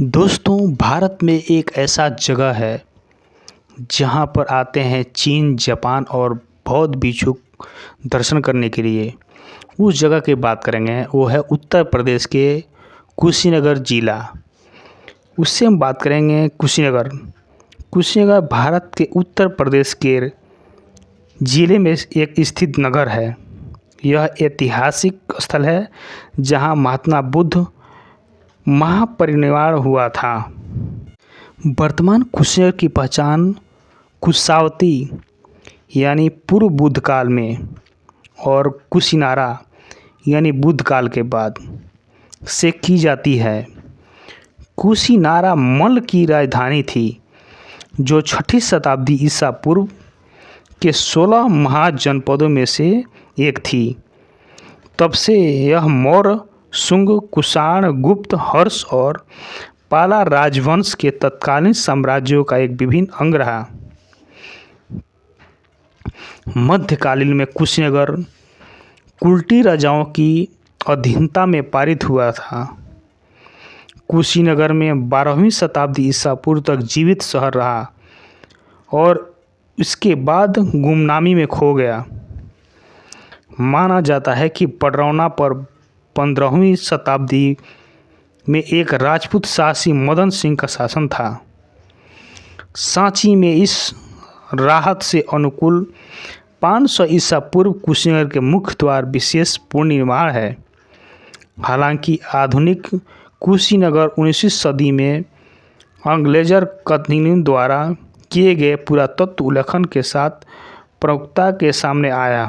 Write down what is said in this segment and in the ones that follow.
दोस्तों, भारत में एक ऐसा जगह है जहाँ पर आते हैं चीन, जापान और बौद्ध भिक्षुक दर्शन करने के लिए। उस जगह की बात करेंगे, वो है उत्तर प्रदेश के कुशीनगर ज़िला। उससे हम बात करेंगे कुशीनगर। कुशीनगर भारत के उत्तर प्रदेश के ज़िले में एक स्थित नगर है। यह ऐतिहासिक स्थल है जहाँ महात्मा बुद्ध महापरिनिर्वाण हुआ था। वर्तमान कुशीनगर की पहचान कुशावती यानी पूर्व बुद्ध काल में और कुशीनारा यानी बुद्ध काल के बाद से की जाती है। कुशीनारा मल्ल की राजधानी थी जो 6ठी शताब्दी ईसा पूर्व के 16 महाजनपदों में से एक थी। तब से यह मौर्य, शुंग, कुषाण, गुप्त, हर्ष और पाला राजवंश के तत्कालीन साम्राज्यों का एक विभिन्न अंग रहा। मध्यकालीन में कुशीनगर कुल्टी राजाओं की अधीनता में पारित हुआ था। कुशीनगर में 12वीं शताब्दी ईसा पूर्व तक जीवित शहर रहा और इसके बाद गुमनामी में खो गया। माना जाता है कि पडरौना पर 15वीं शताब्दी में एक राजपूत शासी मदन सिंह का शासन था। सांची में इस राहत से अनुकूल 500 ईसा पूर्व कुशीनगर के मुख्य द्वार विशेष पुनर्निर्माण है। हालांकि आधुनिक कुशीनगर 19वीं सदी में अंग्रेजर कथनियों द्वारा किए गए पुरातत्व उल्लेखन के साथ प्रमुखता के सामने आया।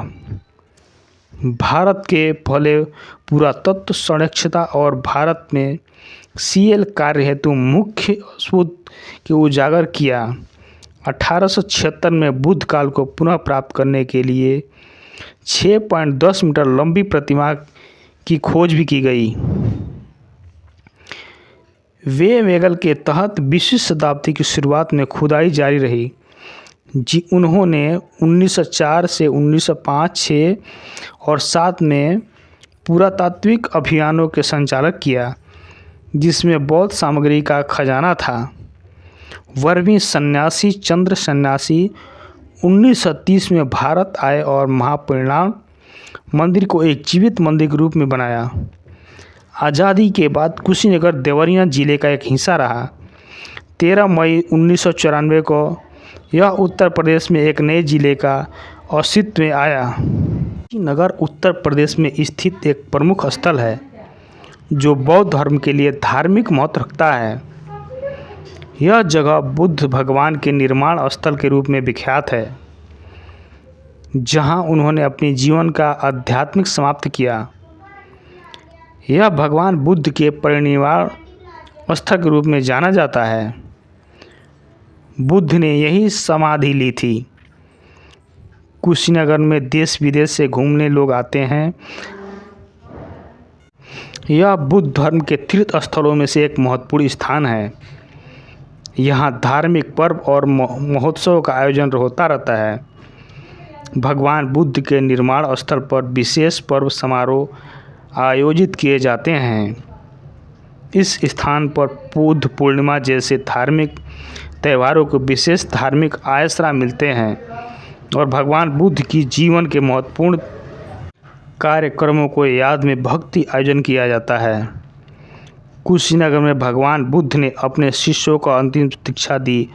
भारत के पहले पुरातत्व सर्वेक्षण और भारत में सीएल कार्य हेतु मुख्य स्रोत के उजागर किया। 1876 में बुद्ध काल को पुनः प्राप्त करने के लिए 6.10 मीटर लंबी प्रतिमा की खोज भी की गई। वेगल के तहत 20वीं शताब्दी की शुरुआत में खुदाई जारी रही। उन्होंने 1904 से 1905, 6 और 7 में पुरातात्विक अभियानों के संचालक किया, जिसमें बौद्ध सामग्री का खजाना था। वर्मी सन्यासी चंद्र सन्यासी 1930 में भारत आए और महापरिनिर्वाण मंदिर को एक जीवित मंदिर के रूप में बनाया। आज़ादी के बाद कुशीनगर देवरिया जिले का एक हिस्सा रहा। 13 मई 1994 को यह उत्तर प्रदेश में एक नए जिले का अस्तित्व में आया। कुशीनगर उत्तर प्रदेश में स्थित एक प्रमुख स्थल है जो बौद्ध धर्म के लिए धार्मिक महत्व रखता है। यह जगह बुद्ध भगवान के निर्माण स्थल के रूप में विख्यात है, जहां उन्होंने अपने जीवन का आध्यात्मिक समाप्त किया। यह भगवान बुद्ध के परिनिर्वाण स्थल के रूप में जाना जाता है। बुद्ध ने यही समाधि ली थी। कुशीनगर में देश विदेश से घूमने लोग आते हैं। यह बुद्ध धर्म के तीर्थ स्थलों में से एक महत्वपूर्ण स्थान है। यहाँ धार्मिक पर्व और महोत्सव का आयोजन होता रहता है। भगवान बुद्ध के निर्माण स्थल पर विशेष पर्व समारोह आयोजित किए जाते हैं। इस स्थान पर बुद्ध पूर्णिमा जैसे धार्मिक त्योहारों को विशेष धार्मिक आश्रय मिलते हैं और भगवान बुद्ध की जीवन के महत्वपूर्ण कार्यक्रमों को याद में भक्ति आयोजन किया जाता है। कुशीनगर में भगवान बुद्ध ने अपने शिष्यों को अंतिम शिक्षा दी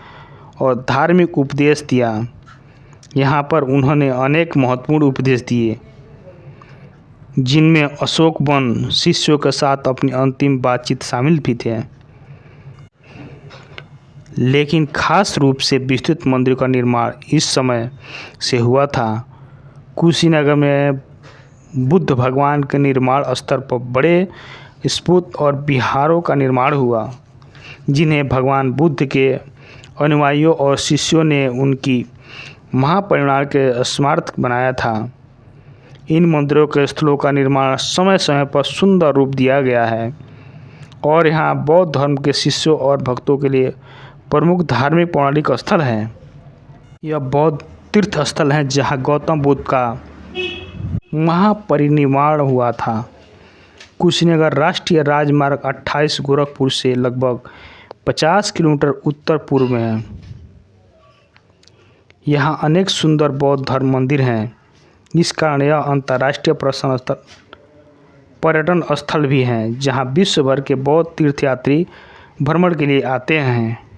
और धार्मिक उपदेश दिया। यहाँ पर उन्होंने अनेक महत्वपूर्ण उपदेश दिए, जिनमें अशोक वन शिष्यों के साथ अपनी अंतिम बातचीत शामिल भी थे। लेकिन खास रूप से विस्तृत मंदिर का निर्माण इस समय से हुआ था। कुशीनगर में बुद्ध भगवान के निर्माण स्थल पर बड़े स्तूप और विहारों का निर्माण हुआ, जिन्हें भगवान बुद्ध के अनुयायियों और शिष्यों ने उनकी महापरिनिर्वाण के स्मारक बनाया था। इन मंदिरों के स्थलों का निर्माण समय समय पर सुंदर रूप दिया गया है और यहाँ बौद्ध धर्म के शिष्यों और भक्तों के लिए प्रमुख धार्मिक पौराणिक स्थल हैं। यह बौद्ध तीर्थ स्थल है जहाँ गौतम बुद्ध का महापरिनिर्वाण हुआ था। कुशीनगर राष्ट्रीय राजमार्ग 28 गोरखपुर से लगभग 50 किलोमीटर उत्तर पूर्व में है। यहाँ अनेक सुंदर बौद्ध धर्म मंदिर हैं। इस कारण यह अंतर्राष्ट्रीय पर्यटन स्थल भी हैं, जहाँ विश्व भर के बौद्ध तीर्थयात्री भ्रमण के लिए आते हैं।